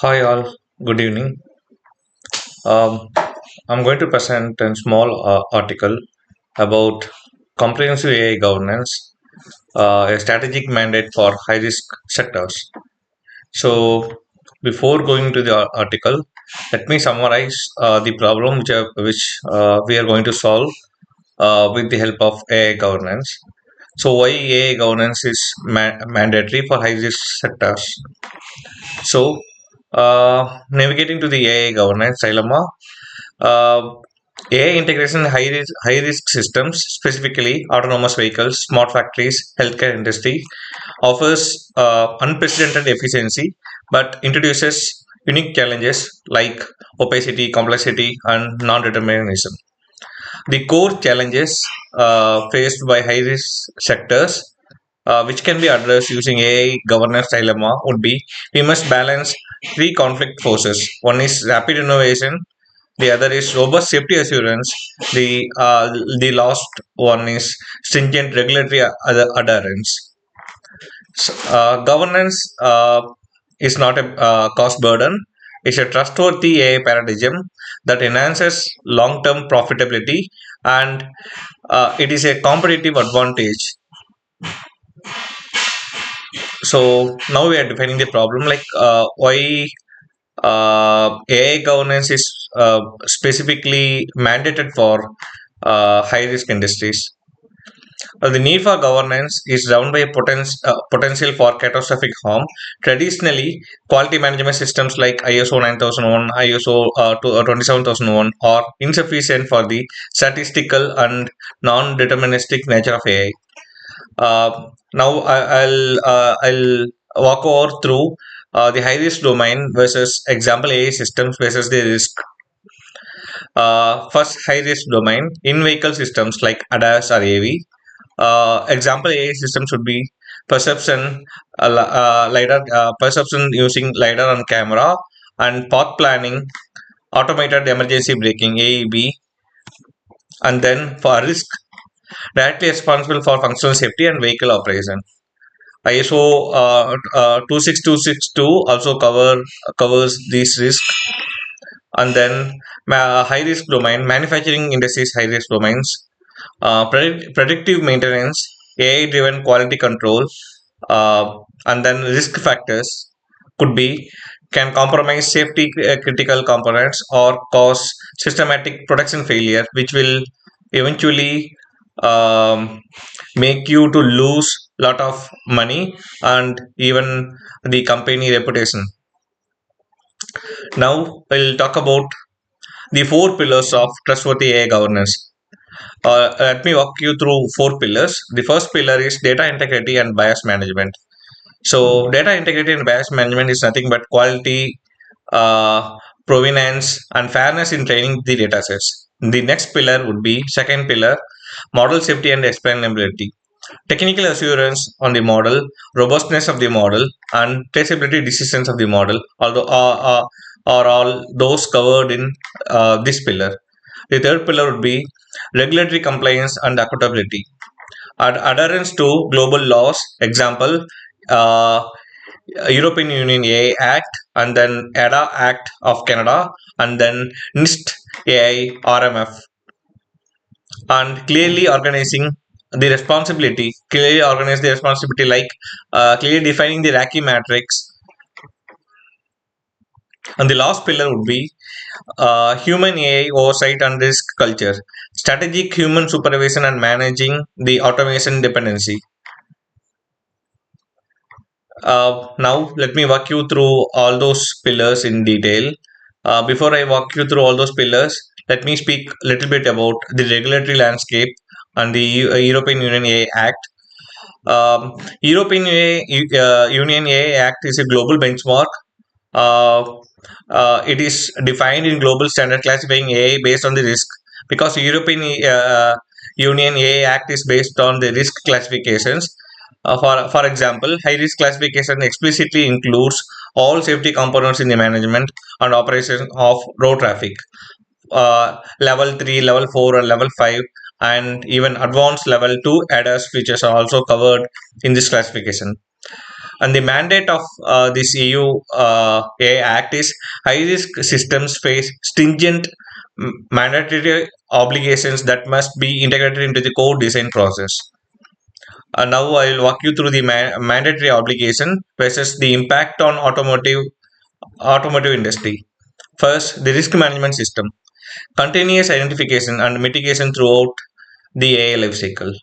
Hi all, good evening. Um, I'm going to present a small article about comprehensive AI governance, a strategic mandate for high risk sectors. So, before going to the article, let me summarize the problem which we are going to solve with the help of AI governance. So, why AI governance is mandatory for high risk sectors? So, navigating to the AI governance dilemma. Uh, AI integration in high risk systems, specifically autonomous vehicles, smart factories, healthcare industry, offers unprecedented efficiency but introduces unique challenges like opacity, complexity, and non determinism. The core challenges faced by high risk sectors, which can be addressed using AI governance dilemma, would be we must balance three conflict forces. One is rapid innovation, the other is robust safety assurance. The last one is stringent regulatory adherence. Governance is not a cost burden. It's a trustworthy AI paradigm that enhances long-term profitability, and it is a competitive advantage. So now we are defining the problem, like why AI governance is specifically mandated for high risk industries. The need for governance is driven by a potential for catastrophic harm. Traditionally, quality management systems like ISO 9001, ISO 27001 are insufficient for the statistical and non-deterministic nature of AI. Now I'll walk over through the high risk domain versus example AI systems versus the risk. First, high risk domain in vehicle systems like ADAS or AV. Example AI system should be perception, lidar, perception using lidar and camera, and path planning, automated emergency braking (AEB), and then for risk, directly responsible for functional safety and vehicle operation. ISO 26262 also covers these risks. And then high risk domain, manufacturing industries high risk domains, predictive maintenance, AI driven quality control, and then risk factors could be can compromise safety critical components or cause systematic production failure, which will eventually um, make you to lose lot of money and even the company reputation. Now we'll talk about the four pillars of trustworthy AI governance. Let me walk you through four pillars. The first pillar is data integrity and bias management. So, data integrity and bias management is nothing but quality, provenance, and fairness in training the data sets. The next pillar would be second pillar, model safety and explainability. Technical assurance on the model, robustness of the model, and traceability decisions of the model, although are all those covered in this pillar. The third pillar would be regulatory compliance and accountability. Adherence to global laws, example, uh, European Union AI Act, and then ADA Act of Canada, and then NIST AI RMF, and clearly organize the responsibility, like clearly defining the Raki matrix. And the last pillar would be human AI oversight and risk culture, strategic human supervision and managing the automation dependency. Now, let me walk you through all those pillars in detail. Before I walk you through all those pillars, let me speak a little bit about the regulatory landscape and the European Union AI Act. European Union AI Act is a global benchmark. Uh, it is defined in global standard classifying AI based on the risk, because European Union AI Act is based on the risk classifications. For example, high risk classification explicitly includes all safety components in the management and operation of road traffic. Level 3, level 4, or level 5, and even advanced level 2 ADAS features are also covered in this classification. And the mandate of this EU AI Act is high risk systems face stringent mandatory obligations that must be integrated into the core design process. Now I will walk you through the mandatory obligation versus the impact on automotive industry. First, the risk management system, continuous identification and mitigation throughout the AI life cycle.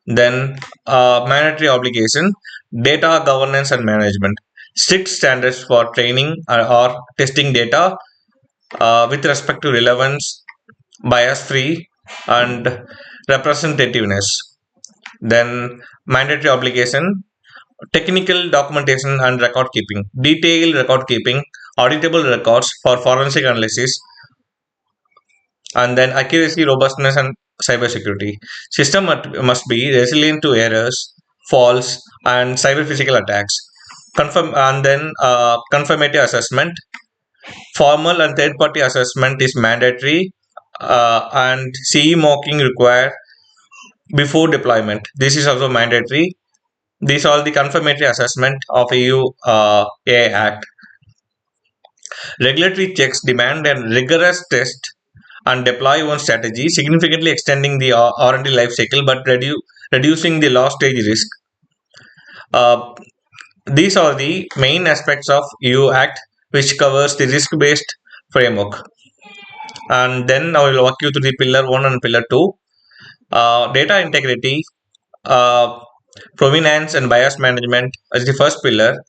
Then, mandatory obligation, data governance and management, strict standards for training or testing data with respect to relevance, bias free, and representativeness. Then, mandatory obligation, technical documentation and record keeping, detailed record keeping, auditable records for forensic analysis, and then accuracy, robustness, and cybersecurity. System must be resilient to errors, faults, and cyber physical attacks. Confirm and then confirmatory assessment. Formal and third-party assessment is mandatory, and CE mocking required before deployment. This is also mandatory. These are the confirmatory assessment of EU AI Act. Regulatory checks demand a rigorous test and deploy one strategy, significantly extending the R&D life cycle but reducing the loss stage risk. Uh, these are the main aspects of EU Act, which covers the risk-based framework. And then I will walk you through the pillar 1 and pillar 2. Data integrity, uh, provenance, and bias management as the first pillar.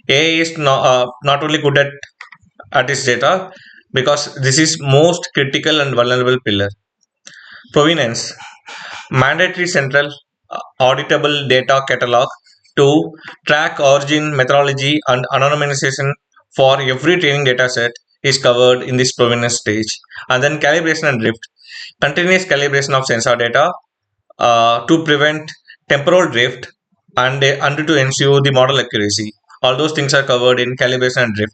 AI is not only good at its data because this is most critical and vulnerable pillar. Provenance, mandatory central auditable data catalog to track origin, methodology, and anonymization for every training data set is covered in this provenance stage. And then calibration and drift, continuous calibration of sensor data to prevent temporal drift and to ensure the model accuracy. All those things are covered in calibration and drift.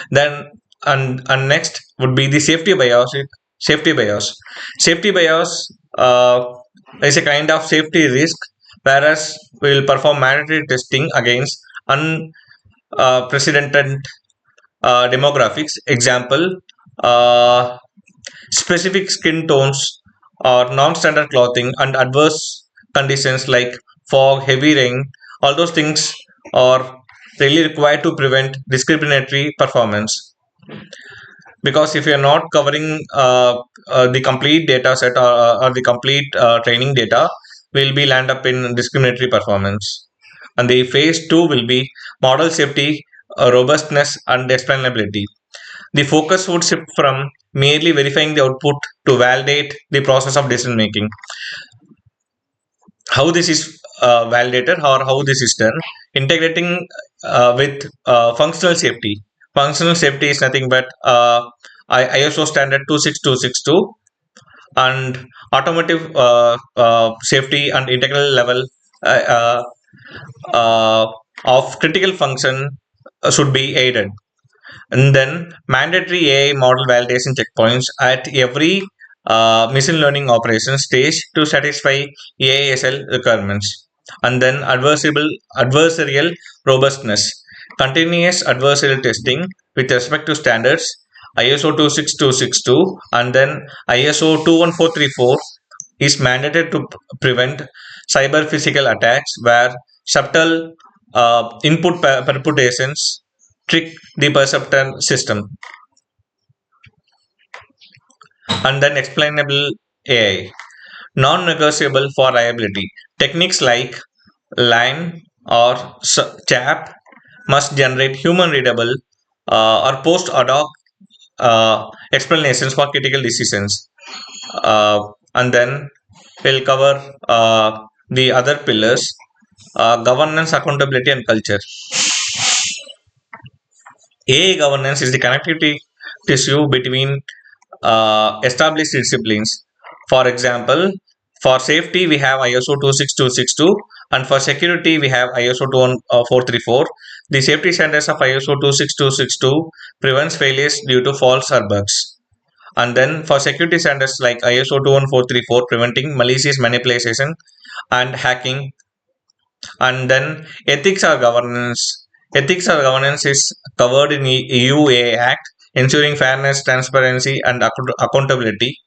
Then and next would be the safety bias. Safety bias is a kind of safety risk, whereas we will perform mandatory testing against unprecedented demographics. Example, uh, specific skin tones or non-standard clothing and adverse conditions like fog, heavy rain. All those things are really required to prevent discriminatory performance, because if you're not covering the complete data set or the complete training data, will be land up in discriminatory performance. And the phase 2 will be model safety, robustness, and explainability. The focus would shift from merely verifying the output to validate the process of decision making. How this is validated or how this is done, integrating with functional safety. Functional safety is nothing but ISO standard 26262, and automotive safety and integral level uh, uh, of critical function should be aided. And then mandatory AI model validation checkpoints at every machine learning operation stage to satisfy AISL requirements. And then adversarial robustness, continuous adversarial testing with respect to standards ISO 26262 and then ISO 21434 is mandated to prevent cyber physical attacks where subtle input permutations trick the perceptor system. And then explainable AI, non-negotiable for reliability. Techniques like line or chap must generate human readable or post ad hoc explanations for critical decisions. And then we'll cover the other pillars, governance, accountability, and culture. AI governance is the connectivity tissue between established disciplines. For example, for safety, we have ISO 26262, and for security, we have ISO 21434. The safety standards of ISO 26262 prevents failures due to faults or bugs. And then for security standards like ISO 21434, preventing malicious manipulation and hacking. And then ethics or governance is covered in EUA Act, ensuring fairness, transparency, and accountability.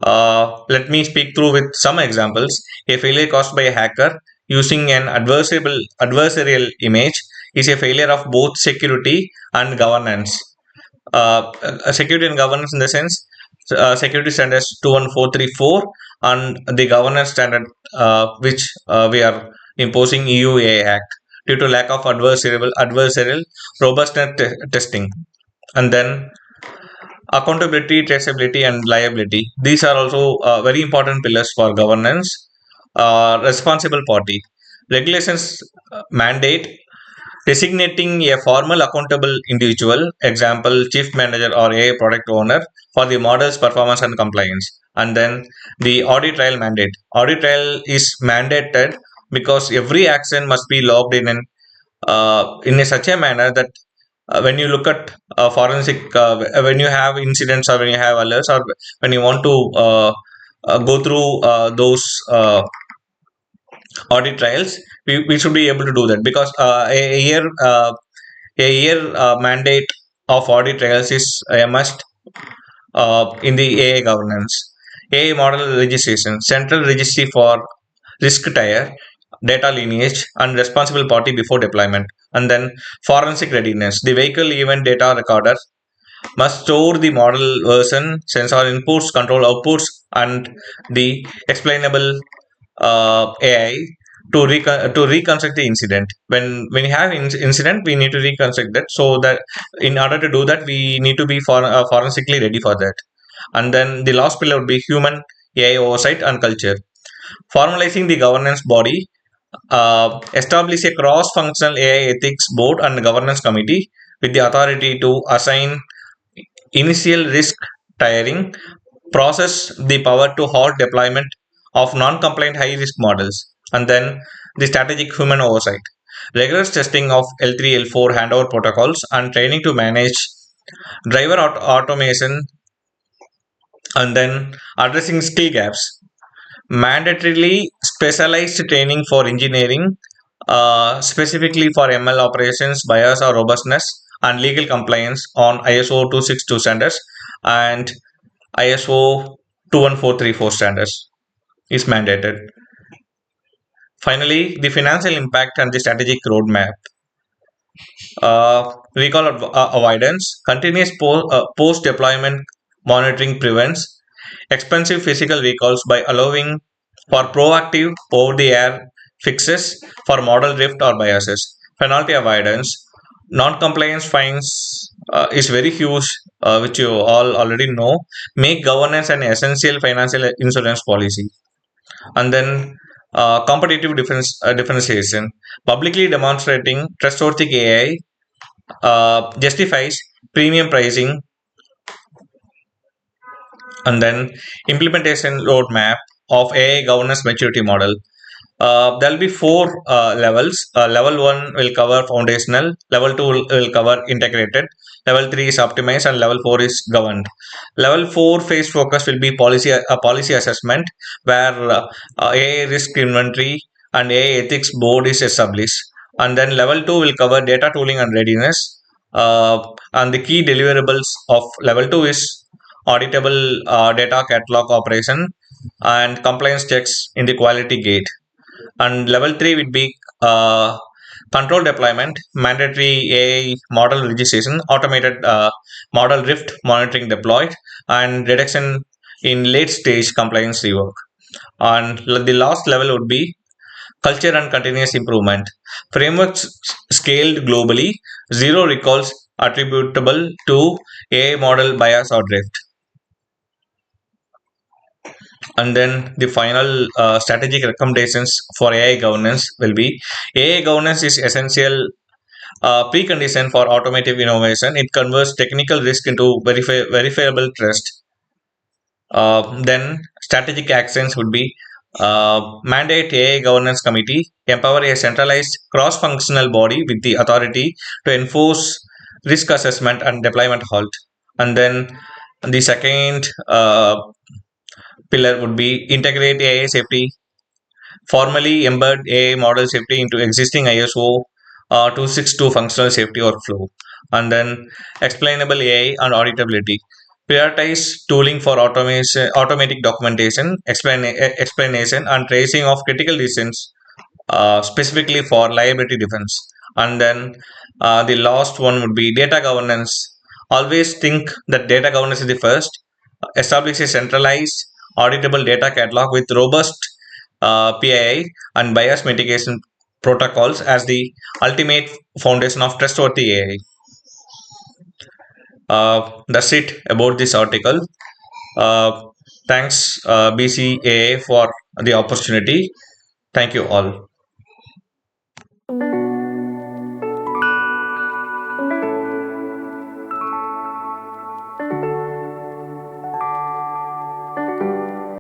Let me speak through with some examples. A failure caused by a hacker using an adversarial image is a failure of both security and governance. Security and governance in the sense, security standards 21434 and the governance standard which we are imposing EUA Act due to lack of adversarial robustness testing. And then accountability, traceability, and liability. These are also very important pillars for governance. Responsible party regulations mandate designating a formal accountable individual, example chief manager or a product owner, for the model's performance and compliance. And then the audit trail mandate. Audit trail is mandated because every action must be logged in a such a manner that when you look at forensic, when you have incidents or when you have alerts or when you want to go through those audit trials, we should be able to do that because a year mandate of audit trials is a must in the AI governance. AI model registration, central registry for risk tier, data lineage, and responsible party before deployment. And then forensic readiness, the vehicle event data recorder must store the model version, sensor inputs, control outputs, and the explainable AI to reconstruct the incident. When you have incident, we need to reconstruct that. So that in order to do that, we need to be forensically ready for that. And then the last pillar would be human AI oversight and culture. Formalizing the governance body, establish a cross-functional AI ethics board and governance committee with the authority to assign initial risk tiering, process the power to halt deployment of non-compliant high-risk models, and then the strategic human oversight, rigorous testing of L3, L4 handover protocols, and training to manage driver automation, and then addressing skill gaps, mandatorily specialized training for engineering, specifically for ML operations, bias or robustness, and legal compliance on ISO 262 standards and ISO 21434 standards is mandated. Finally, the financial impact and the strategic roadmap. Recall avoidance, continuous post deployment monitoring prevents expensive physical recalls by allowing for proactive over the air fixes for model drift or biases. Penalty avoidance, non compliance fines is very huge, which you all already know. Make governance an essential financial insurance policy. And then competitive differentiation, publicly demonstrating trustworthy AI justifies premium pricing. And then implementation roadmap of AI governance maturity model. There'll be four levels. Level one will cover foundational, level two will cover integrated, level three is optimized, and level four is governed. Level four phase focus will be policy assessment, where AI risk inventory and AI ethics board is established. And then level two will cover data tooling and readiness. And the key deliverables of level two is auditable data catalog operation and compliance checks in the quality gate. And level 3 would be control deployment, mandatory AI model registration, automated model drift monitoring deployed, and reduction in late stage compliance rework. And the last level would be culture and continuous improvement. Frameworks scaled globally, zero recalls attributable to AI model bias or drift. And then the final strategic recommendations for AI governance will be AI governance is essential precondition for automotive innovation. It converts technical risk into verifiable trust. Then strategic actions would be mandate AI governance committee, empower a centralized cross-functional body with the authority to enforce risk assessment and deployment halt. And then the second pillar would be integrate AI safety formally embed AI model safety into existing ISO 262 functional safety workflow, and then explainable AI and auditability. Prioritize tooling for automation, automatic documentation, explanation, and tracing of critical decisions specifically for liability defense. And then the last one would be data governance. Always think that data governance is the first. Establish a centralized, auditable data catalog with robust PII and bias mitigation protocols as the ultimate foundation of trustworthy AI. That's it about this article. Uh, Thanks, BCAA, for the opportunity. Thank you all.